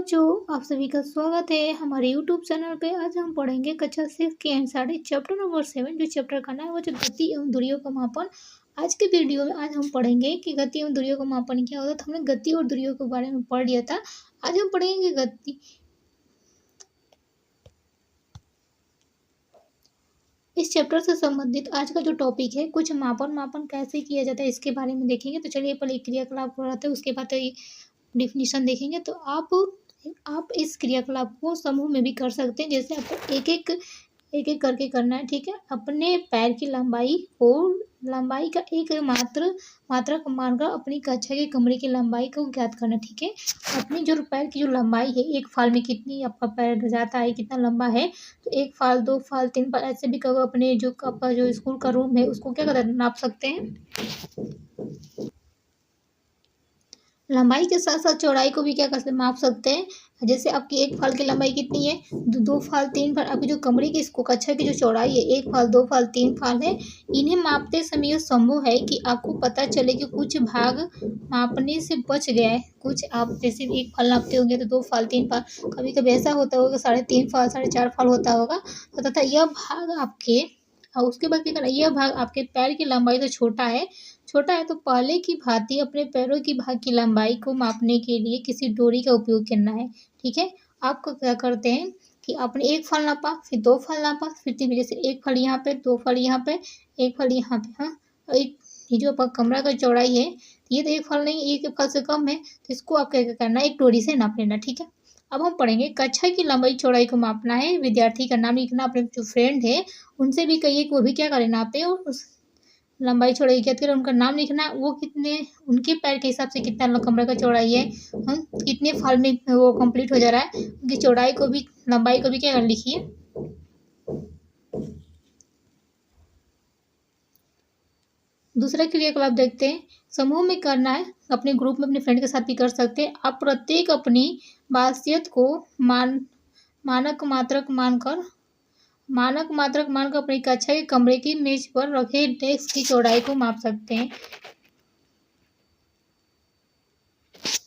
बच्चों, आप सभी का स्वागत है हमारे यूट्यूब चैनल पे। आज हम पढ़ेंगे कक्षा 6 के एनसीईआरटी चैप्टर नंबर 7। जो चैप्टर का नाम है वो जो गति एवं दूरियों का मापन। आज के वीडियो में आज हम पढ़ेंगे कि गति एवं दूरियों का मापन क्या होता है। तो हमने गति और दूरियों के बारे में पढ़ लिया था। आज हम पढ़ेंगे गति। इस चैप्टर से संबंधित आज का जो टॉपिक है, कुछ मापन कैसे किया जाता है इसके बारे में देखेंगे। तो चलिए पहले क्रियाकलाप कराते हैं, उसके बाद डिफिनीशन देखेंगे। तो आप इस क्रियाकलाप को समूह में भी कर सकते हैं। जैसे आपको एक एक करके करना है, ठीक है। अपने पैर की लंबाई का एक मात्रक मानकर अपनी कक्षा के कमरे की लंबाई को ज्ञात करना, ठीक है। अपनी जो पैर की जो लंबाई है, एक फाल में कितनी आपका पैर जाता है, कितना लंबा है, तो 1 फाल 2 फाल 3 फाल ऐसे भी करो। अपने जो आपका जो स्कूल का रूम है उसको क्या करते हैं, नाप सकते हैं। लंबाई के साथ साथ चौड़ाई को भी क्या कर सकते माप सकते हैं। जैसे आपकी 1 फाल की लंबाई कितनी है, 2 फाल 3 फाल। आपकी जो कमरे की इसको कक्षा की जो चौड़ाई है 1 फाल 2 फाल 3 फाल है। इन्हें मापते समय यह संभव है कि आपको पता चले कि कुछ भाग मापने से बच गया है। कुछ आप जैसे 1 फाल नापते होंगे तो 2 फाल 3 फाल, कभी कभी ऐसा होता होगा 3.5 फाल 4.5 फाल होता होगा। तो तथा यह भाग आपके उसके बाद क्या करना, यह भाग आपके पैर की लंबाई से छोटा है तो पहले की भांति अपने पैरों की भाग की लंबाई को मापने के लिए किसी डोरी का उपयोग करना है, ठीक है। आपको क्या करते हैं कि आपने 1 फाल नापा, फिर 2 फाल नापा, फिर 3, जैसे 1 फाल यहाँ पे, 2 फाल यहाँ पे, 1 फाल यहाँ पे। हाँ, एक ये जो आपका कमरा का चौड़ाई है, ये तो 1 फाल नहीं, 1 फाल से कम है, तो इसको आप क्या करना है, एक डोरी से नाप लेना, ठीक है। अब हम पढ़ेंगे कक्षा की लंबाई चौड़ाई को मापना है। विद्यार्थी का नाम लिखना, अपने जो फ्रेंड है उनसे भी कहिए कि वो भी क्या करें, नापे और उस लंबाई चौड़ाई ज्ञात करें। उनका नाम लिखना, वो कितने उनके पैर के हिसाब से कितना कमरे का चौड़ाई है, कितने फाल में वो कंप्लीट हो जा रहा है, उनकी चौड़ाई को भी लंबाई को भी क्या लिखिए। दूसरा क्रियाकलाप देखते हैं। समूह में करना है, अपने ग्रुप में अपने फ्रेंड के साथ भी कर सकते हैं। आप प्रत्येक अपनी बासियत को मानक मात्रक मानकर अपनी कक्षा के कमरे की मेज पर रखे डेस्क की चौड़ाई को माप सकते हैं।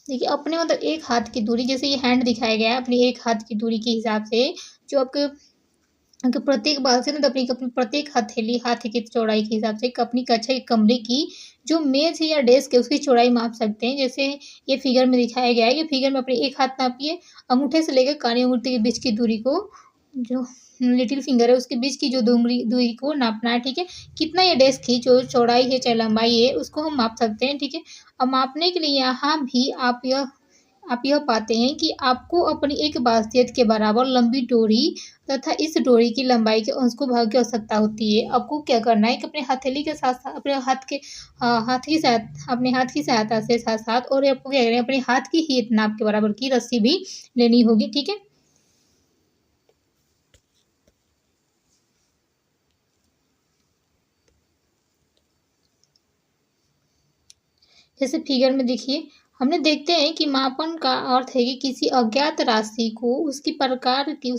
देखिए अपने मतलब एक हाथ की दूरी, जैसे ये हैंड दिखाया गया है, अपनी एक हाथ की दूरी के हिसाब से जो आपके प्रत्येक बाल से अपनी प्रत्येक हथेली हाथ की चौड़ाई के हिसाब से अपनी कक्षा के कमरे की जो मेज है या डेस्क है उसकी चौड़ाई माप सकते हैं। जैसे ये फिगर में दिखाया गया है, ये फिगर में अपने एक हाथ नापिए, अंगूठे से लेकर कानी अंगूठे के बीच की दूरी को, जो लिटिल फिंगर है उसके बीच की जो दूरी को नापना है, ठीक है। कितना ये डेस्क की जो चौड़ाई है चाहे लंबाई है उसको हम माप सकते हैं, ठीक है। अब मापने के लिए यहाँ भी आप यह पाते हैं कि आपको अपनी एक बासियत के बराबर लंबी डोरी तथा इस डोरी की लंबाई के अंश को भाग की आवश्यकता होती है। आपको क्या करना है कि अपने हथेली के साथ साथ अपने हाथ की सहायता से साथ साथ और आपको क्या करना है, अपने हाथ की ही नाप के बराबर की रस्सी भी लेनी होगी, ठीक है। जैसे फिगर में देखिए, हमने देखते हैं कि मापन का अर्थ है कि किसी अज्ञात राशि को उसी प्रकार की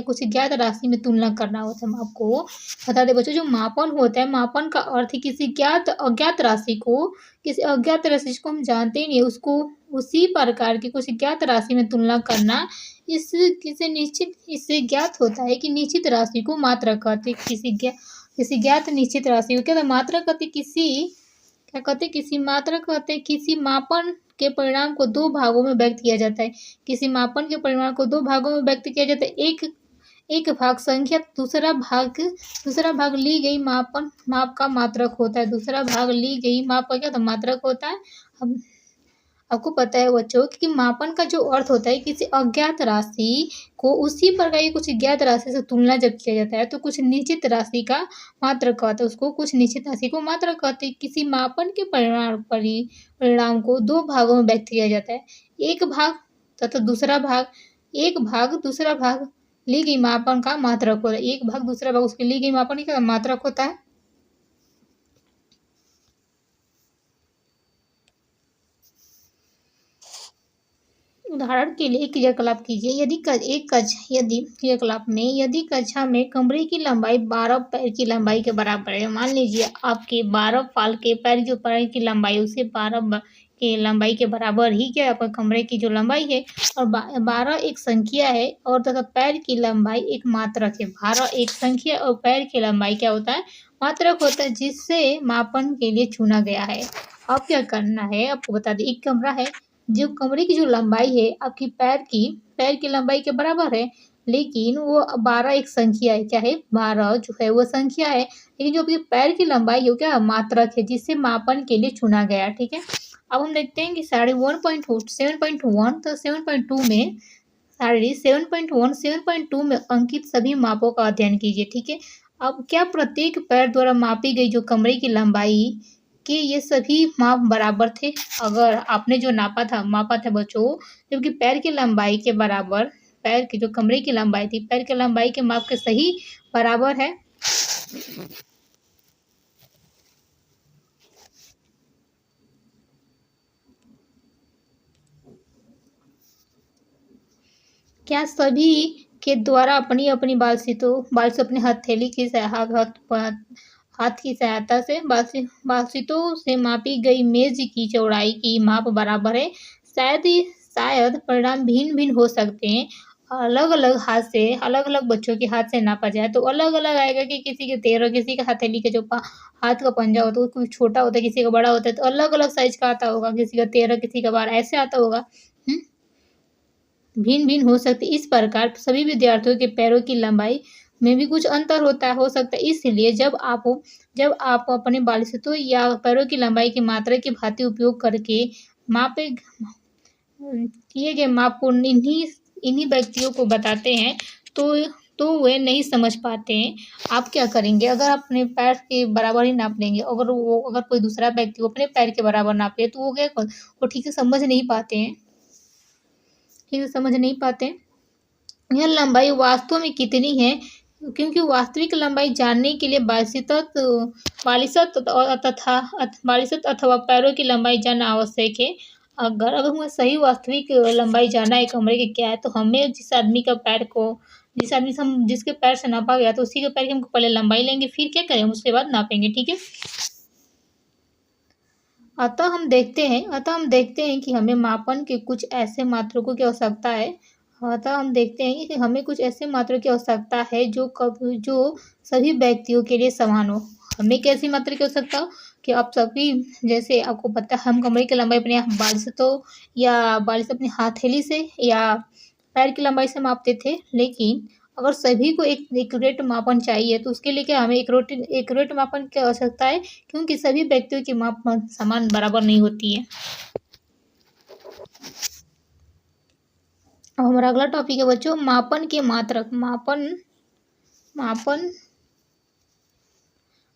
कुछ ज्ञात राशि में तुलना करना होता है। आपको बता दें बच्चों, जो मापन होता है, मापन का अर्थ है किसी अज्ञात राशि को हम जानते ही नहीं, उसको उसी प्रकार की कुछ ज्ञात राशि में तुलना करना। इससे ज्ञात होता है कि निश्चित राशि को मात्रा कहते, किसी ज्ञात निश्चित राशि को क्या मात्रा कहते, किसी मापन के परिणाम को 2 भागों में व्यक्त किया जाता है। किसी मापन के परिणाम को 2 भागों में व्यक्त किया जाता है। एक भाग संख्या, दूसरा भाग ली गई माप का मात्रक होता है। दूसरा भाग ली गई माप का क्या मात्रक होता है। अब आपको पता है बच्चों कि मापन का जो अर्थ होता है किसी अज्ञात राशि को उसी प्रकार की कुछ ज्ञात राशि से तुलना जब किया जाता है तो कुछ निश्चित राशि का मात्रक कहते हैं, उसको कुछ निश्चित राशि को मात्रक कहते हैं। किसी मापन के परिणाम को 2 भागों में व्यक्त किया जाता है। एक भाग तथा दूसरा भाग ली गई मापन का मात्रक होता है। एक भाग दूसरा भाग उसकी ली गई मापन का मात्रक होता है। उदाहरण के लिए क्रियाकलाप कीजिए। यदि कक्षा में कमरे की लंबाई 12 पैर की लंबाई के बराबर है। मान लीजिए आपके 12 फाल के पैर जो पैर की लंबाई उसे 12 के लंबाई के बराबर ही क्या आपका कमरे की जो लंबाई है, और 12 एक संख्या है और तथा पैर की लंबाई एक मात्रक है। 12 एक संख्या और पैर की लंबाई क्या होता है, मात्रक होता है, जिससे मापन के लिए चुना गया है। अब क्या करना है आपको बता दें, एक कमरा है, जो कमरे की जो लंबाई है आपकी पैर की लंबाई के बराबर है, लेकिन वो 12 एक संख्या है। क्या है, 12 जो है वो संख्या है, लेकिन जो आपके पैर की लंबाई है वो क्या मात्रक है, जिससे मापन के लिए चुना गया। ठीक है, अब हम देखते हैं कि साढ़े 7.1 तो 7.2 में साढ़े 7.1 7.2 में अंकित सभी मापों का अध्ययन कीजिए। ठीक है, अब क्या प्रत्येक पैर द्वारा मापी गई जो कमरे की लंबाई के ये सभी माप बराबर थे? अगर आपने जो मापा था बच्चों, जबकि पैर की लंबाई के बराबर, पैर की जो कमरे की लंबाई थी, पैर की लंबाई के माप के सही बराबर है। क्या सभी के द्वारा अपनी अपनी बाल से अपने हथेली की हाथ की सहायता से बालसितों से मापी गई मेज की चौड़ाई की माप बराबर है? शायद परिणाम भिन्न भिन्न हो सकते हैं। अलग अलग बच्चों के हाथ से नापा जाए तो अलग अलग आएगा कि किसी के 13, किसी के हथेली के जो हाथ का पंजा होता है वो कुछ छोटा होता है, किसी का बड़ा होता है, तो अलग अलग साइज का आता होगा, किसी का 13, किसी का 12 ऐसे आता होगा। भिन्न भिन्न हो सकती है। इस प्रकार सभी विद्यार्थियों के पैरों की लंबाई में भी कुछ अंतर हो सकता है। इसलिए जब आप अपने बालसितों या पैरों की लंबाई की मात्रा की भांति उपयोग करके किए गए माप को इन्हीं व्यक्तियों को बताते हैं तो वे नहीं समझ पाते हैं। आप क्या करेंगे, अगर आप अपने पैर के बराबर ही नाप लेंगे, अगर कोई दूसरा व्यक्ति अपने पैर के बराबर नापे तो वो ठीक से समझ नहीं पाते हैं। यह लंबाई वास्तव में कितनी है, क्योंकि वास्तविक लंबाई जानने के लिए बालिशत अथवा पैरों की लंबाई जानना आवश्यक है। अगर हमें सही वास्तविक लंबाई जानना है कमरे की क्या है, तो हमें जिसके पैर से नापा गया तो उसी के पैर की हम पहले लंबाई लेंगे, फिर क्या करेंगे, उसके बाद नापेंगे। ठीक है, अतः हम देखते हैं कि हमें मापन के कुछ ऐसे मात्रकों की आवश्यकता है। अतः हम देखते हैं कि हमें कुछ ऐसे मात्रक की आवश्यकता है जो सभी व्यक्तियों के लिए समान हो। हमें कैसी मात्रा की आवश्यकता हो कि आप सभी, जैसे आपको पता है हम कमरे की लंबाई अपने बाल से अपनी हथेली से या पैर की लंबाई से मापते थे, लेकिन अगर सभी को एक एक्यूरेट मापन चाहिए तो उसके लिए क्या हमें एक्यूरेट मापन की आवश्यकता है, क्योंकि सभी व्यक्तियों की माप समान बराबर नहीं होती है। अब हमारा अगला टॉपिक है बच्चों, मापन के मात्रक।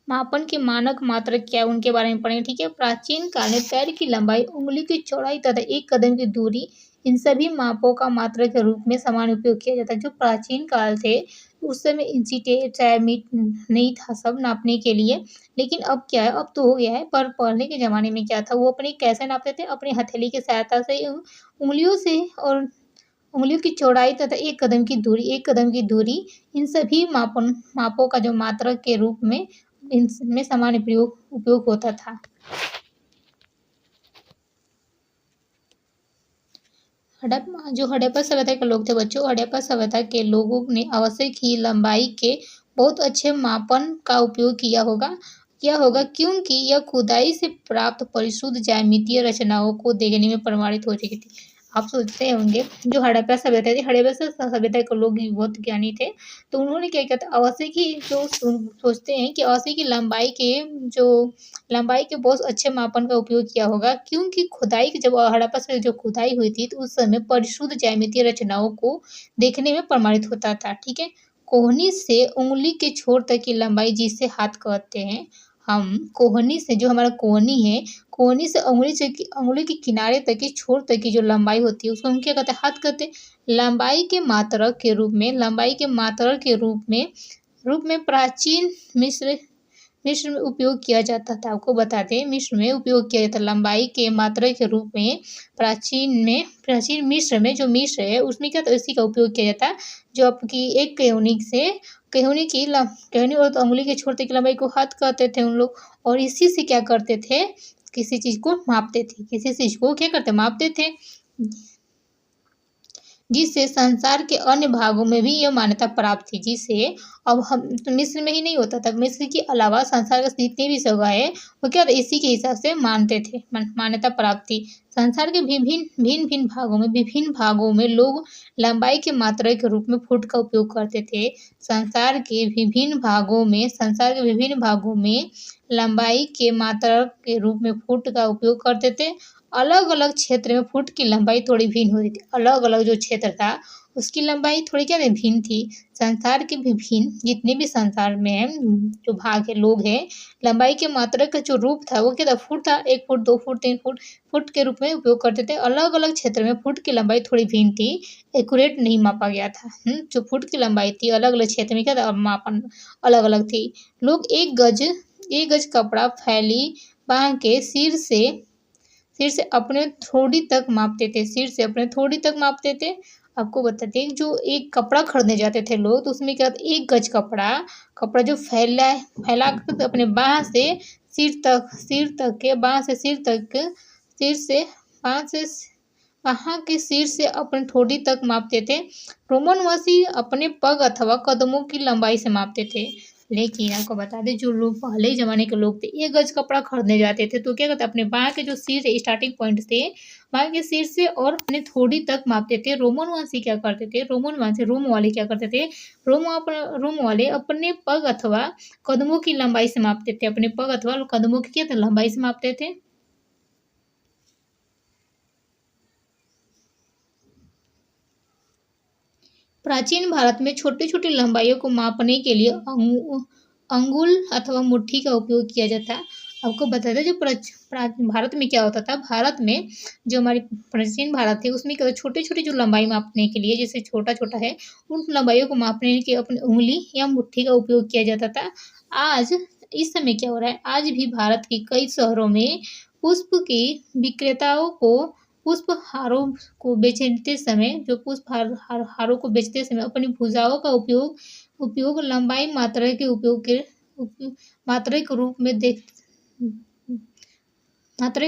मापन के मानक मात्रक क्या है, उनके बारे में पढ़ेंगे। ठीक है, प्राचीन काल में पैर की लंबाई, उंगली की चौड़ाई तथा एक कदम की दूरी, इन सभी मापों का मात्रक के रूप में समान उपयोग किया जाता है। जो प्राचीन काल थे उस समय इंची टेप चाहे मीट नहीं था सब नापने के लिए, लेकिन अब क्या है, अब तो हो गया है। पर पहले के ज़माने में क्या था, वो अपने कैसे नापते थे, अपनी हथेली की सहायता से, उंगलियों से, और उंगलियों की चौड़ाई तथा एक कदम की दूरी, इन सभी मापों का जो मात्रक के रूप में इनमें सामान्य उपयोग होता था। जो हड़प्पा सभ्यता के लोग थे बच्चों, हड़प्पा सभ्यता के लोगों ने आवश्यक ही लंबाई के बहुत अच्छे मापन का उपयोग किया होगा, क्योंकि यह खुदाई से प्राप्त परिशुद्ध ज्यामितीय रचनाओं को देखने में प्रमाणित हो चुकी थी। आप सोचते होंगे जो हड़प्पा सभ्यता थी, हड़प्पा सभ्यता के लोग बहुत ज्ञानी थे, तो उन्होंने क्या किया था, आवश्यक ही जो सोचते हैं कि आवश्यक ही लंबाई के बहुत अच्छे मापन का उपयोग किया होगा, क्योंकि खुदाई जब हड़प्पा से जो खुदाई हुई थी तो उस समय परिशुद्ध ज्यामितीय रचनाओं को देखने में प्रमाणित होता था। ठीक है, कोहनी से उंगली के छोर तक की लंबाई, जिसे हाथ कहते हैं, हम कोहनी से, जो हमारा कोहनी है, कोहनी से उंगली के किनारे तक की छोर तक की जो लंबाई होती है उसको हम क्या कहते हैं, हाथ कहते हैं। लंबाई के मात्रक के रूप में प्राचीन मिस्र में उपयोग किया जाता था। आपको बता दें, मिस्र में उपयोग किया जाता, लंबाई के मात्रक के रूप में प्राचीन मिस्र में, जो मिस्र है उसमें क्या था, इसी का उपयोग किया जाता है। जो आपकी एक केहूनी और उंगली के छोर तक की लंबाई को हाथ कहते थे उन लोग, और इसी से क्या करते थे किसी चीज़ को मापते थे, किसी चीज़ को क्या करते मापते थे, जिससे संसार के अन्य भागों में भी यह मान्यता प्राप्त थी। जिससे अब हम तो मिस्र में ही नहीं होता था, मिस्र के अलावा संसार के जितनी भी जगह है वो क्या इसी के हिसाब से मानते थे, मान्यता प्राप्त थी। संसार के विभिन्न भागों में लोग लंबाई के मात्रा के रूप में फुट का उपयोग करते थे। संसार के विभिन्न भागों में लंबाई के मात्रा के रूप में फुट का उपयोग करते थे। अलग अलग क्षेत्र में फुट की लंबाई थोड़ी भिन्न होती थी। अलग अलग जो क्षेत्र था उसकी लंबाई थोड़ी क्या भिन्न थी। संसार के विभिन्न जितने भी संसार में जो भाग है लोग हैं, लंबाई के मात्रा का जो रूप था वो क्या था, फुट था। 1 फुट, 2 फुट, 3 फुट, फुट के रूप में उपयोग करते थे। अलग अलग क्षेत्र में फुट की लंबाई थोड़ी भिन्न थी, एक्यूरेट नहीं मापा गया था। जो फुट की लंबाई थी अलग अलग क्षेत्र में क्या था मापन अलग अलग थी। लोग एक गज कपड़ा फैली बांह के सिर से अपने थोड़ी तक मापते थे। आपको बताते हैं जो एक कपड़ा खरीदने जाते थे लोग, तो उसमें क्या 1 गज कपड़ा जो फैला कर अपने बांह से सिर तक के बांह से सिर से अपने ठोड़ी तक मापते थे। रोमनवासी अपने पग अथवा कदमों की लंबाई से मापते थे। लेकिन आपको बता दें जो लोग पहले ज़माने के लोग थे, 1 गज कपड़ा खरीदने जाते थे तो क्या करते अपने बांह के जो सिर है, स्टार्टिंग पॉइंट से बांह के सिर से और अपने थोड़ी तक मापते थे। रोम वाले क्या करते थे, रोम वाले अपने पग अथवा कदमों की लंबाई से मापते थे। अपने पग अथवा कदमों की क्या लंबाई से मापते थे। प्राचीन भारत में छोटी छोटी लंबाइयों को मापने के लिए अंगुल अथवा मुट्ठी का उपयोग किया जाता। आपको बता दें जो भारत में क्या होता था, भारत में जो हमारी प्राचीन भारत थी उसमें क्या छोटी छोटी जो लंबाई मापने के लिए, जैसे छोटा छोटा है उन लंबाइयों को मापने के अपनी उंगली या मुट्ठी का उपयोग किया जाता था। आज इस समय क्या हो रहा है, आज भी भारत के कई शहरों में पुष्प के विक्रेताओं को पुष्प हारों को बेचते समय अपनी भुजाओं का उपयोग लंबाई मात्रा के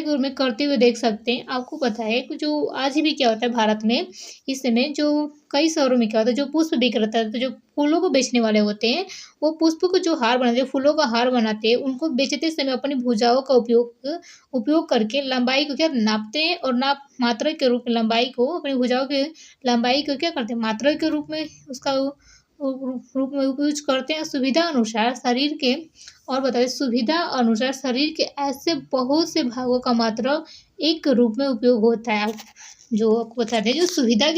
रूप में करते हुए देख सकते हैं। आपको पता है कि जो आज भी क्या होता है भारत में, इस समय जो कई शहरों में क्या होता है, जो पुष्प विक्रेता तो जो फूलों को बेचने वाले होते हैं, वो पुष्प को जो हार बनाते हैं, फूलों का हार बनाते हैं, उनको बेचते समय अपनी भुजाओं का उपयोग करके लंबाई को क्या नापते हैं और मात्रा के रूप में लंबाई को अपनी भुजाओं के लंबाई को क्या करते हैं मात्रा के रूप में उसका उपयोग करते हैं। सुविधा अनुसार शरीर के ऐसे बहुत से भागों का मात्रा एक रूप में उपयोग होता है। जो आपको बताते हैं जो सुविधा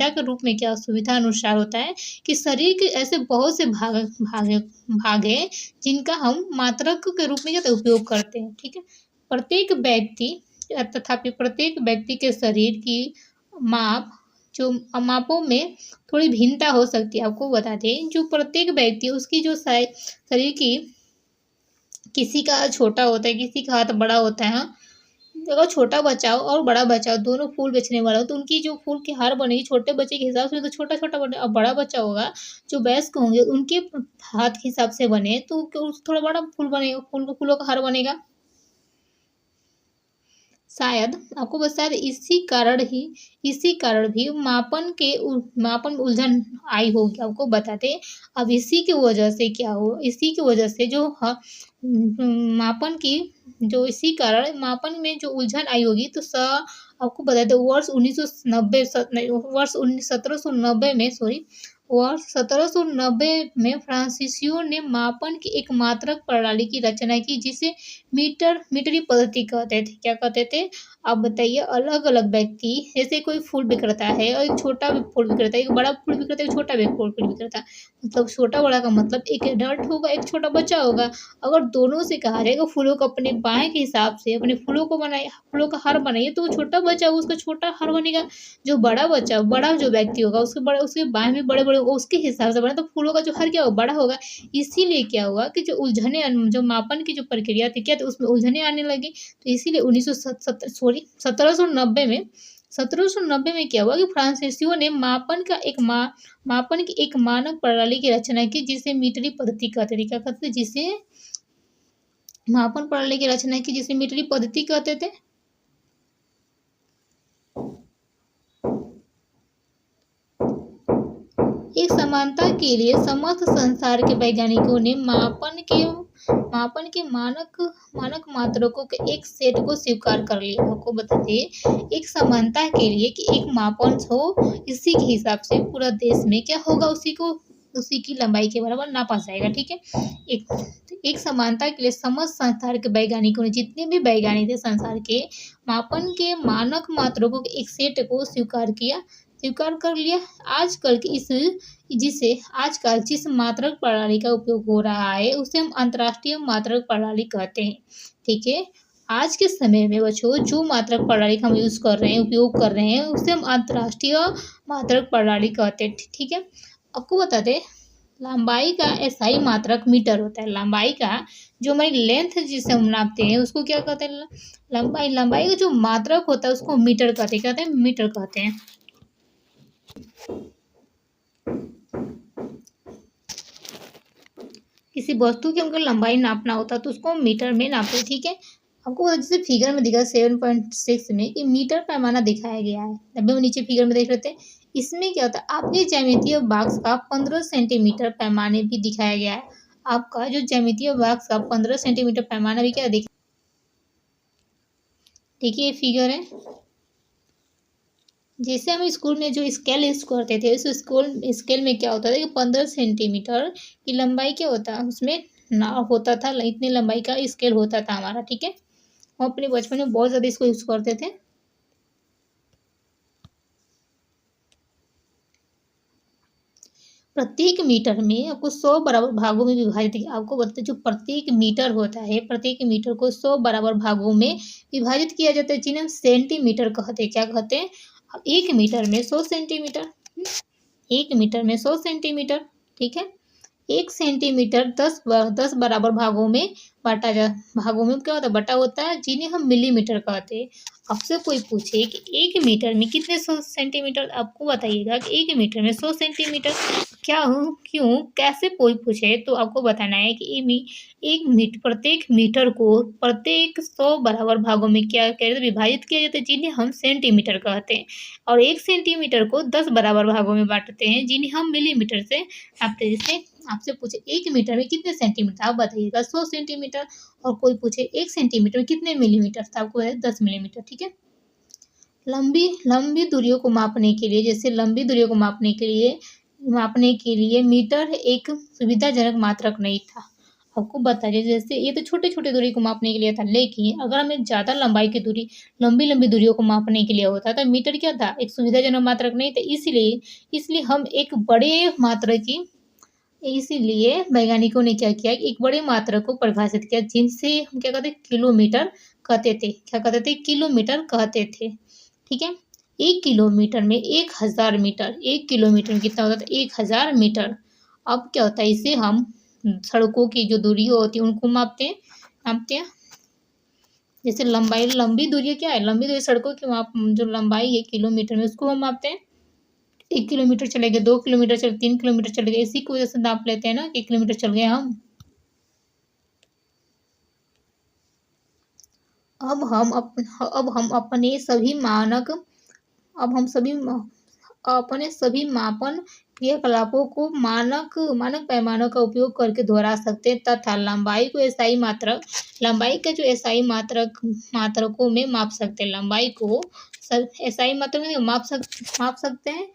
के रूप में क्या सुविधा अनुसार होता है कि शरीर के ऐसे बहुत से भाग हैं जिनका हम मात्रक के रूप में क्या उपयोग करते हैं। ठीक है, प्रत्येक व्यक्ति के शरीर की मापों में थोड़ी भिन्नता हो सकती है। आपको बता दें जो प्रत्येक व्यक्ति उसकी जो शरीर की, किसी का छोटा होता है, किसी का हाथ बड़ा होता है। अगर छोटा बच्चा हो और बड़ा बच्चा हो, दोनों फूल बेचने वाला हो, तो उनकी जो फूल की हार बनेगी छोटे बच्चे के हिसाब से तो छोटा छोटा बने, और बड़ा बच्चा होगा जो वयस्क होंगे उनके हाथ के हिसाब से बने तो थोड़ा बड़ा फूल बनेगा, फूलों का हार बनेगा। शायद आपको बस शायद इसी कारण भी मापन में उलझन आई होगी। आपको बताते अब इसी की वजह से जो मापन में जो उलझन आई होगी, तो आपको बता दें वर्ष 1790 में फ्रांसीसियों ने मापन की एक मात्रक प्रणाली की रचना की जिसे मीटरी पद्धति कहते थे। क्या कहते थे आप बताइए। अलग अलग व्यक्ति, जैसे कोई फूल विक्रेता है और एक छोटा फूल विक्रेता, एक बड़ा फूल विक्रेता, एक छोटा फूल विक्रेता, मतलब छोटा बड़ा का मतलब एक एडल्ट होगा, एक छोटा बच्चा होगा। अगर दोनों से कहा जाएगा फूलों को अपने बाएं के हिसाब से अपने फूलों का हार बनाइए, तो वो छोटा बच्चा उसका छोटा हार बनेगा। जो बड़ा जो व्यक्ति होगा उसके बाएं में बड़े उसके हिसाब से बने, तो फूलों का जो हार क्या होगा बड़ा होगा। इसीलिए क्या हुआ कि जो मापन की जो प्रक्रिया थी क्या थी उसमें उलझने आने लगी। तो इसीलिए 1790 में क्या हुआ कि फ्रांसीसियों ने मापन की एक मानक प्रणाली की रचना की जिसे मीटरी पद्धति कहते थे। क्या कहते थे मापन प्रणाली की रचना की जिसे मीटरिंग पद्धति कहते थे। एक समानता के लिए समस्त संसार के वैज्ञानिकों ने मापन के मानक मात्रकों के एक सेट को स्वीकार कर लिया। आपको बता दें एक समानता के लिए कि एक मापन हो, इसी के हिसाब से पूरा देश में क्या होगा, उसी की लंबाई के बराबर नापा जाएगा। ठीक है, एक समानता के लिए समस्त संसार के वैज्ञानिकों ने, जितने भी वैज्ञानिक थे संसार के, मापन के मानक मात्रकों के एक सेट को स्वीकार कर लिया। आजकल जिस मात्रक प्रणाली का उपयोग हो रहा है उसे हम अंतर्राष्ट्रीय मात्रक प्रणाली कहते हैं। ठीक है, आज के समय में बच्चों जो मात्रक प्रणाली का हम उपयोग कर रहे हैं उसे हम अंतर्राष्ट्रीय मात्रक प्रणाली कहते हैं। ठीक है, आपको बता दें लंबाई का एसआई मात्रक मीटर होता है। लंबाई का जो हमारी लेंथ जिसे हम नापते हैं उसको क्या कहते हैं, लंबाई का जो मात्रक होता है उसको मीटर कहते हैं, मीटर कहते हैं। किसी वस्तु की हमको लंबाई नापना होता है तो उसको मीटर में नापते हैं। ठीक है, आपको जैसे फिगर में दिखा 7.6 में कि मीटर पैमाना दिखाया गया है। अभी हम नीचे फिगर में देख लेते हैं, इसमें क्या होता है आपके ज्यामितीय बॉक्स का 15 सेंटीमीटर पैमाने भी दिखाया गया है। आपका जो ज्यामितीय बॉक्स का 15 सेंटीमीटर पैमाना भी क्या दिखा, देखिए ये फिगर है। जैसे हम स्कूल में जो स्केल यूज करते थे उस स्केल में क्या होता था कि 15 सेंटीमीटर की लंबाई क्या होता है उसमें ना होता था, इतनी लंबाई का स्केल होता था हमारा। ठीक है, हम अपने बचपन में बहुत ज़्यादा इसको यूज करते थे। प्रत्येक मीटर में आपको 100 बराबर भागों में विभाजित, आपको बताते जो प्रत्येक मीटर होता है प्रत्येक मीटर को 100 बराबर भागों में विभाजित किया जाता है, जिन्हें हम सेंटीमीटर कहते हैं। क्या कहते हैं, एक मीटर में 100 सेंटीमीटर, एक मीटर में 100 सेंटीमीटर। ठीक है, एक सेंटीमीटर 10 बराबर भागों में भागों में क्या होता है बटा होता है, जिन्हें हम मिलीमीटर कहते हैं। आपसे कोई पूछे कि एक मीटर में कितने 100 सेंटीमीटर, आपको बताइएगा कि एक मीटर में 100 सेंटीमीटर क्या हो, क्यों, कैसे कोई पूछे तो आपको बताना है कि प्रत्येक मीटर को प्रत्येक 100 बराबर भागों में क्या विभाजित किया जाता है, जिन्हें हम सेंटीमीटर कहते हैं। और एक सेंटीमीटर को 10 बराबर भागों में बांटते हैं, जिन्हें हम मिलीमीटर से नापते हैं। जैसे आपसे पूछे एक मीटर में कितने सेंटीमीटर, आप बताइएगा 100 सेंटीमीटर। और कोई पूछे एक सेंटीमीटर में कितने मिलीमीटर, तो आपको 10 मिलीमीटर। ठीक है, लंबी दूरियों को मापने के लिए, जैसे लंबी दूरियों को मापने के लिए मीटर एक सुविधाजनक मात्रक नहीं था। आपको बता दें जैसे ये तो छोटे छोटे दूरी को मापने के लिए था, लेकिन अगर हमें ज़्यादा लंबाई की दूरी लंबी दूरियों को मापने के लिए होता तो मीटर क्या था, एक सुविधाजनक मात्रक नहीं था। इसलिए हम एक बड़े मात्रा की, इसीलिए वैज्ञानिकों ने क्या किया, एक बड़े मात्रक को परिभाषित किया, जिनसे हम क्या कहते किलोमीटर कहते थे। क्या कहते थे, किलोमीटर कहते थे। ठीक है, एक किलोमीटर में 1000 मीटर, एक किलोमीटर में कितना होता था 1000 मीटर। अब क्या होता है, इसे हम सड़कों की जो दूरी होती है उनको नापते हैं। जैसे लंबी दूरी क्या है, लंबी दूरी सड़कों की जो लंबाई है किलोमीटर में उसको हम मापते हैं। 1 किलोमीटर चले गए, 2 किलोमीटर चले, 3 किलोमीटर चले गए, इसी की वजह से नाप लेते हैं ना कि 1 किलोमीटर चल गए हम। अब हम अपने सभी मापन क्रियाकलापों को मानक पैमानों का उपयोग करके दोहरा सकते हैं तथा लंबाई का जो एसआई मात्रकों में माप सकते हैं। लंबाई को एसआई मात्रक में माप सकते हैं।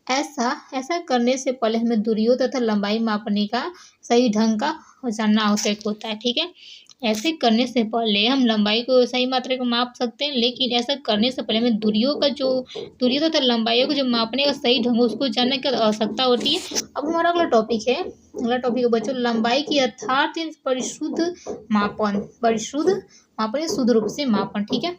ऐसा करने से पहले हमें दूरियों तथा लंबाई मापने का सही ढंग का जानना आवश्यक होता है। ठीक है, ऐसे करने से पहले हम लंबाई को सही मात्रा को माप सकते हैं, लेकिन ऐसा करने से पहले हमें दूरियों तथा लंबाइयों को जो मापने का सही ढंग उसको जानने की आवश्यकता होती है। अब हमारा अगला टॉपिक है बच्चों लंबाई की यथार्थ परिशुद्ध मापन शुद्ध रूप से मापन। ठीक है,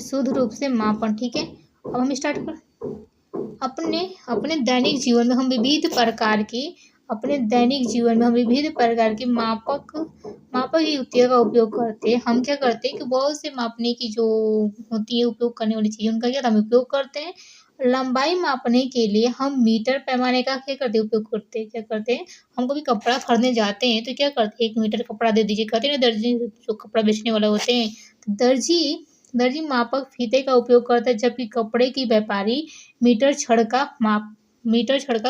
शुद्ध रूप से मापन। ठीक है, अब हम स्टार्ट कर अपने दैनिक जीवन में हम विविध प्रकार की मापक युक्तियों का उपयोग करते हैं। हम क्या करते हैं कि बहुत से मापने की जो होती है उपयोग करने वाली चीज़ें उनका क्या हम उपयोग करते हैं। लंबाई मापने के लिए हम मीटर पैमाने का क्या करते हैं उपयोग करते हैं। क्या करते हैं, हम कभी कपड़ा खरीदने जाते हैं तो क्या करते हैं 1 मीटर कपड़ा दे दीजिए, कहते हैं ना दर्जी जो कपड़ा बेचने वाला होते हैं। तो दर्जी मापक फीते का उपयोग करता है, जबकि कपड़े की व्यापारी मीटर छड़ का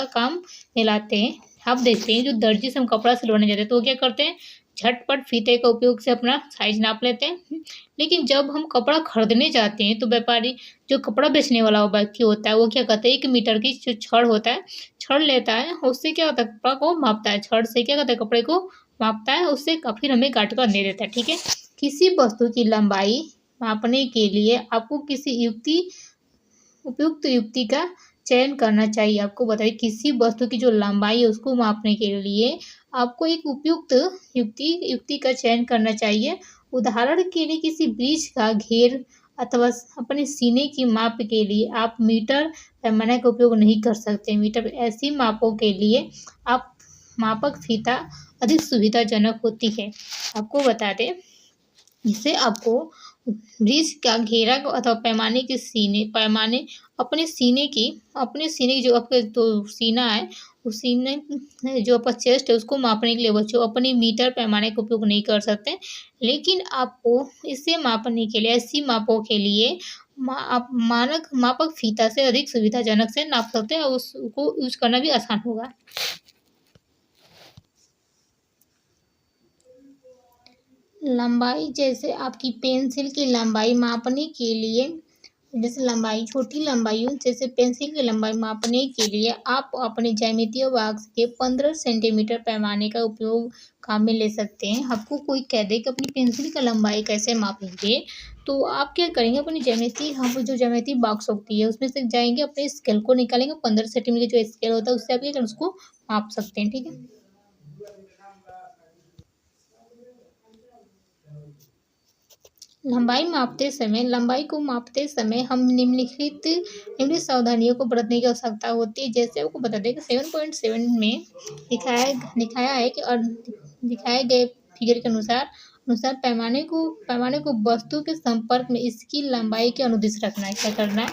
काम मिलाते हैं। आप देखते हैं जो दर्जी से हम कपड़ा सिलवाने जाते हैं तो वो क्या करते हैं, झटपट फीते का उपयोग से अपना साइज नाप लेते हैं। लेकिन जब हम कपड़ा खरीदने जाते हैं तो व्यापारी जो कपड़ा बेचने वाला व्यक्ति होता है वो क्या करता है 1 मीटर की जो छड़ होता है, छड़ लेता है, उससे क्या होता है कपड़ा को मापता है, छड़ से क्या करता है कपड़े को मापता है, उससे फिर हमें काट कर दे देता है। ठीक है, किसी वस्तु की लंबाई मापने के लिए आपको किसी उपयुक्त युक्ति का चयन करना चाहिए। आपको बताइए किसी वस्तु की जो लंबाई है उसको मापने के लिए आपको एक उपयुक्त युक्ति का चयन करना चाहिए। उदाहरण के लिए किसी ब्रिज का घेर अथवा अपने सीने की माप के लिए आप मीटर पैमाने का उपयोग नहीं कर सकते। मीटर ऐसी मापों के लिए आप मापक फीता अधिक सुविधाजनक होती है। आपको बता दें, इससे आपको ब्रिज का घेरा अथवा पैमाने अपने सीने की जो आपके तो सीना है, उस सीने जो आपका चेस्ट है उसको मापने के लिए बच्चों अपनी मीटर पैमाने का उपयोग नहीं कर सकते। लेकिन आपको इसे मापने के लिए ऐसी मापों के लिए आप मानक मापक फीता से अधिक सुविधाजनक से नाप सकते हैं और उसको यूज करना भी आसान होगा। लंबाई जैसे आपकी पेंसिल की लंबाई मापने के लिए, जैसे लंबाई छोटी लंबाई हो जैसे पेंसिल की लंबाई मापने के लिए आप अपने ज्यामितीय बॉक्स के 15 सेंटीमीटर पैमाने का उपयोग काम में ले सकते हैं। आपको कोई कह दे कि अपनी पेंसिल का लंबाई कैसे मापेंगे, तो आप क्या करेंगे अपनी हम जो ज्यामितीय बॉक्स होती है उसमें से जाएंगे, अपने स्केल को निकालेंगे, 15 सेंटीमीटर जो स्केल होता है उससे आप क्या करें उसको माप सकते हैं। ठीक है, लंबाई को मापते समय हम निम्नलिखित सावधानियों को बरतने की आवश्यकता होती है। जैसे आपको बता दें कि 7.7 में दिखाया है कि और दिखाए गए फिगर के अनुसार पैमाने को वस्तु के संपर्क में इसकी लंबाई के अनुदिश रखना है। क्या करना है,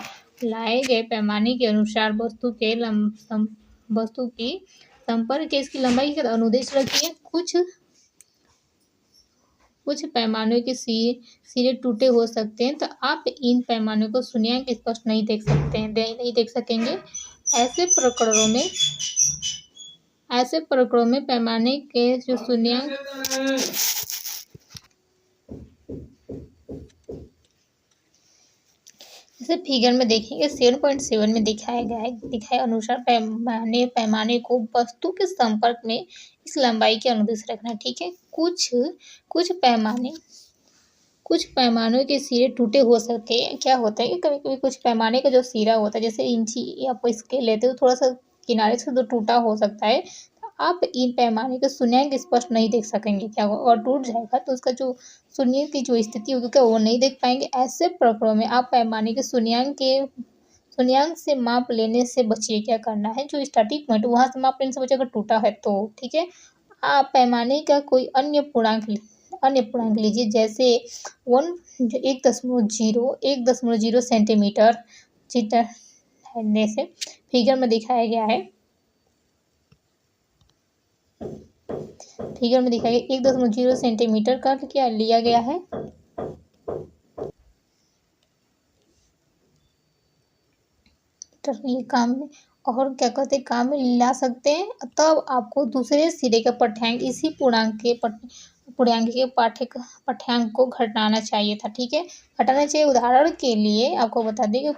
लाए गए पैमाने के अनुसार वस्तु की संपर्क के इसकी लंबाई के अनुदिश रखिए। कुछ पैमानों के सिरे टूटे हो सकते हैं, तो आप इन पैमानों को शून्याङ्क स्पष्ट नहीं देख सकेंगे। ऐसे प्रकरणों में पैमाने के जो शून्याङ्क जैसे फिगर में देखेंगे 7.7 में दिखाए अनुसार पैमाने को वस्तु के संपर्क में इस लंबाई के अनुदिश रखना। ठीक है, कुछ पैमानों के सिरे टूटे हो सकते हैं। क्या होता है कि कभी कभी कुछ पैमाने का जो सिरा होता है, जैसे इंची आप स्केल लेते हो, थोड़ा सा किनारे से तो टूटा हो सकता है, तो आप इन पैमाने के शून्याङ्क स्पष्ट नहीं देख सकेंगे। क्या होगा, और टूट जाएगा तो उसका जो शून्य की जो स्थिति होगी क्या वो नहीं देख पाएंगे। ऐसे प्रकरणों में आप पैमाने के शून्याङ्क से माप लेने से बचिए। क्या करना है, जो स्टार्टिंग पॉइंट वहाँ से माप लेने से बचिए अगर टूटा है तो। ठीक है, आप पैमाने का कोई अन्य पूर्णांक लीजिए, जैसे 1.0 सेंटीमीटर से फिगर में दिखाया गया है। 1.0 सेंटीमीटर का क्या लिया गया है, ये काम में और क्या कहते हैं काम में ला सकते हैं। तब आपको दूसरे सिरे का पाठ्यांक इसी पूर्णांक के पाठ्यांक को घटाना चाहिए था। ठीक है, घटाना चाहिए। उदाहरण के लिए आपको बता दें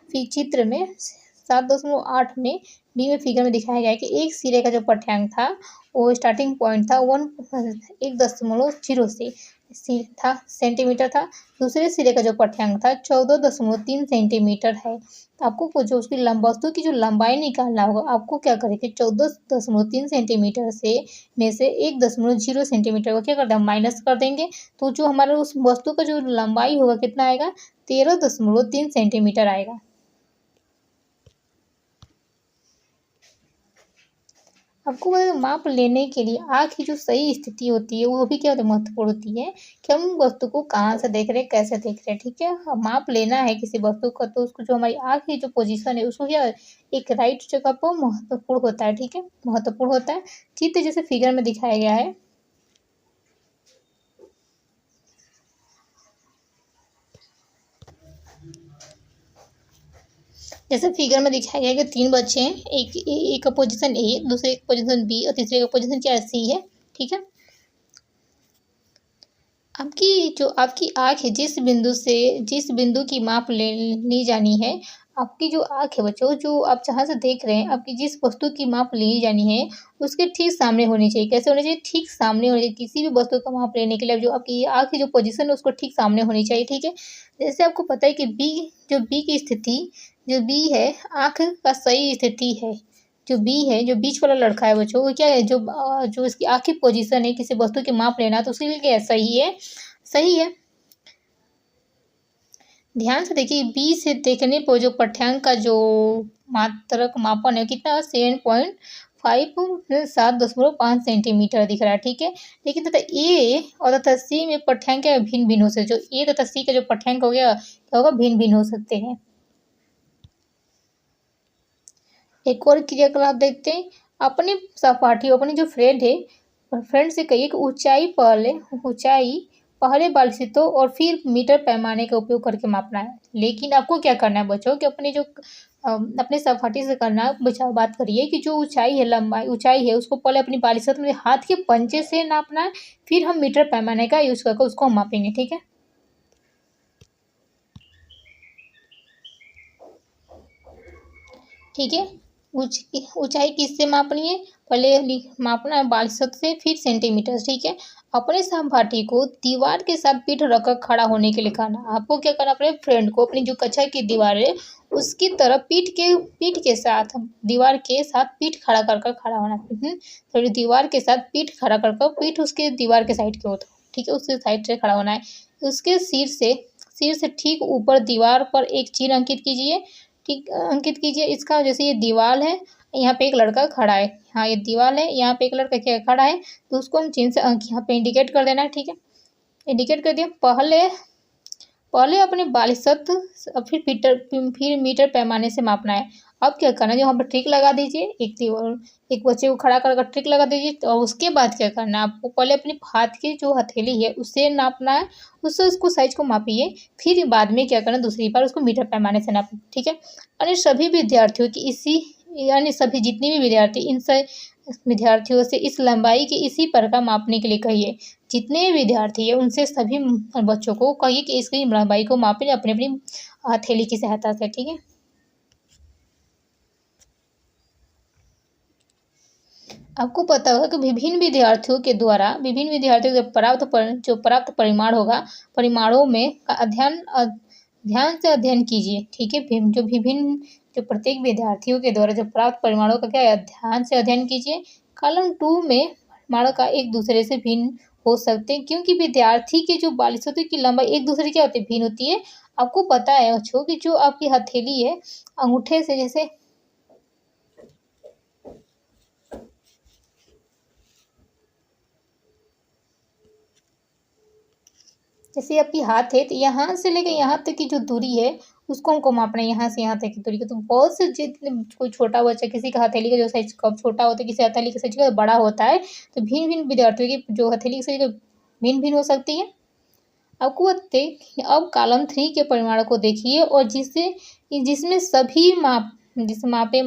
कि चित्र में 7.8 में बी में फिगर में दिखाया गया है कि एक सिरे का जो पाठ्यांक था वो स्टार्टिंग पॉइंट था 1.0 था सेंटीमीटर था। दूसरे सिरे का जो पाठ्यांक था 14.3 सेंटीमीटर है। तो आपको जो उसकी वस्तु की जो लंबाई निकालना होगा, आपको क्या करेंगे 14.3 सेंटीमीटर में से 1.0 सेंटीमीटर को क्या कर देंगे माइनस कर देंगे। तो जो हमारा उस वस्तु का जो लंबाई होगा कितना आएगा, 13.3 सेंटीमीटर आएगा। आपको बता दें, माप लेने के लिए आँख की जो सही स्थिति होती है वो भी क्या होती है, महत्वपूर्ण होती है कि हम वस्तु को कहाँ से देख रहे हैं, कैसे देख रहे हैं, ठीक है। माप लेना है किसी वस्तु का तो उसको जो हमारी आँख की जो पोजीशन है उसको क्या एक राइट जगह पर महत्वपूर्ण होता है, ठीक है, महत्वपूर्ण होता है। चित्र जैसे फिगर में दिखाया गया है, जैसे फिगर में दिखाया गया है कि 3 बच्चे हैं, एक का पोजीशन ए, दूसरे का पोजीशन बी और तीसरे का पोजीशन क्या है, सी है, ठीक है। आपकी आँख है जिस बिंदु की माप ली जानी है, आपकी जो आँख है बच्चों, जो आप जहाँ से देख रहे हैं, आपकी जिस वस्तु की माप ली जानी है उसके ठीक सामने होनी चाहिए। कैसे होनी चाहिए? ठीक सामने होनी चाहिए। किसी भी वस्तु का माप लेने के लिए जो आपकी आँख की जो पोजीशन है उसको ठीक सामने होनी चाहिए, ठीक है। जैसे आपको पता है कि बी की स्थिति, जो बी है आँख का सही स्थिति है, जो बी है, जो बीच वाला लड़का है बच्चों, वो क्या है, जो इसकी आँख की पोजीशन है किसी वस्तु की माप लेना तो उसके लिए क्या है, सही है, सही है। ध्यान से देखिए, बी से देखने पर जो पाठ्यांक का जो मात्रक मापन है कितना, 7.5 7.5 सेंटीमीटर दिख रहा है, ठीक है। लेकिन तथा ए और तथा सी में पाठ्यांक भिन्न भिन्न हो सकते, जो ए तथा सी का जो पाठ्यांक हो गया क्या होगा, भिन्न भिन्न हो सकते हैं। एक और क्रियाकलाप देखते हैं। अपने सहपाठी, अपने जो फ्रेंड से कहिए कि ऊंचाई पहले बालचित्रों और फिर मीटर पैमाने का उपयोग करके मापना है। लेकिन आपको क्या करना है बच्चों कि अपने सहपाठी से करना, बात करिए कि जो ऊंचाई है उसको पहले अपनी बालचित्र में हाथ के पंजे से नापना है, फिर हम मीटर पैमाने का यूज करके उसको हम मापेंगे, ठीक है। ठीक है, ऊंचाई किससे मापनी है, पहले मापना है बालसत से, फिर सेंटीमीटर, ठीक है। अपने सहपाठी को दीवार के साथ पीठ रखकर खड़ा होने के लिए कहना। आपको क्या करना, अपने फ्रेंड को अपनी जो कक्षा की दीवार है उसकी तरफ पीठ के साथ, दीवार के साथ पीठ खड़ा कर खड़ा होना। तो दीवार के साथ पीठ खड़ा कर पीठ उसके दीवार के साइड के हो, ठीक है, उसके साइड से खड़ा होना है। उसके सिर से ठीक ऊपर दीवार पर एक चिन्ह अंकित कीजिए, ठीक, अंकित कीजिए इसका। जैसे ये दीवार है, यहाँ पे एक लड़का खड़ा है, हाँ ये दीवार है, यहाँ पे एक लड़का क्या खड़ा है, तो उसको हम चिन्ह से यहाँ पे इंडिकेट कर देना है, ठीक है। इंडिकेट कर दिया। पहले अपने बालिशत, फिर मीटर पैमाने से मापना है। अब क्या करना है, जो यहाँ पर ट्रिक लगा दीजिए, एक बच्चे को खड़ा कर ट्रिक लगा दीजिए। तो उसके बाद क्या करना है, आपको पहले अपने हाथ की जो हथेली है उससे नापना है, उससे उसको साइज को मापिए, फिर बाद में क्या करना, दूसरी बार उसको मीटर पैमाने से नापिए, ठीक है। यानी सभी जितने भी विद्यार्थी, इन सब विद्यार्थियों से इस लंबाई की इसी प्रकार मापने के लिए कहिए। जितने विद्यार्थी है उनसे सभी बच्चों को कहिए कि इसकी लंबाई को मापें अपनी अपनी हथेली की सहायता से, ठीक है। आपको पता होगा कि विभिन्न विद्यार्थियों के प्राप्त परिमाणों में ध्यान से अध्ययन कीजिए, ठीक है। जो प्रत्येक विद्यार्थियों के द्वारा जो प्राप्त परिमाणों का क्या है, ध्यान से अध्ययन कीजिए। कॉलम 2 में परिमाणों का एक दूसरे से भिन्न हो सकते हैं, क्योंकि विद्यार्थी के जो बालिशों की लंबाई एक दूसरे की होती है, भिन्न होती है। आपको पता है बच्चों कि जो आपकी हथेली है, अंगूठे से जैसे आपकी हाथ है, तो यहाँ से लेकर यहाँ तक की जो दूरी है उसको हमको मापना है, यहाँ से यहाँ तक की दूरी को। तो बहुत से जितने कोई छोटा बच्चा, किसी का हथेली का जो साइज कब छोटा होता है, किसी हथेली का साइज बड़ा होता है, तो भिन्न भिन्न विद्यार्थियों की जो हथेली की साइज भिन्न भिन्न हो सकती है। आपको अब कॉलम 3 के परिमाणों को देखिए, और जिसमें सभी मापे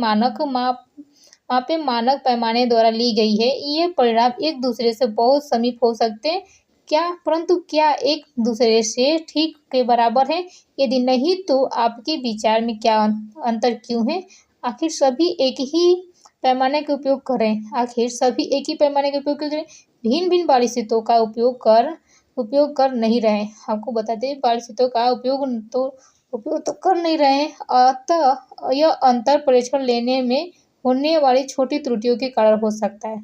मानक पैमाने द्वारा ली गई है, ये परिणाम एक दूसरे से बहुत समीप हो सकते हैं, परंतु क्या एक दूसरे से ठीक के बराबर है? यदि नहीं तो आपके विचार में क्या अंतर क्यों है? आखिर सभी एक ही पैमाने का उपयोग करें, भिन्न भिन्न बारिशों का उपयोग कर नहीं रहे। आपको बताते हैं बारिशों का उपयोग तो कर नहीं रहे हैं, अतः यह अंतर परीक्षण लेने में होने वाली छोटी त्रुटियों के कारण हो सकता है,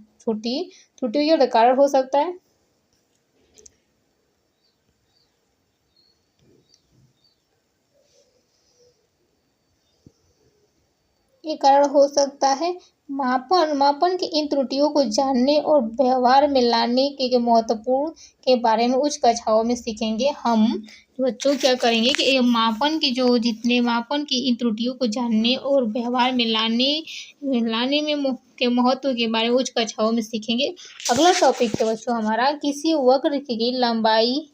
ये कारण हो सकता है। मापन की इन त्रुटियों को जानने और व्यवहार में लाने के महत्वपूर्ण के बारे में उच्च कक्षाओं में सीखेंगे। हम बच्चों क्या करेंगे कि ये मापन की इन त्रुटियों को जानने और व्यवहार में लाने में के महत्व के बारे में उच्च कक्षाओं में सीखेंगे। अगला टॉपिक है बच्चों हमारा किसी वक्र की लंबाई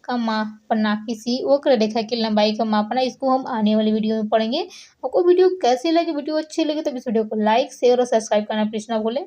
का मापना, किसी वक्र रेखा की लंबाई का मापना। इसको हम आने वाली वीडियो में पढ़ेंगे। आपको वीडियो कैसी लगी? वीडियो अच्छी लगी तो इस वीडियो को लाइक शेयर और सब्सक्राइब करना प्लीज ना भूलें।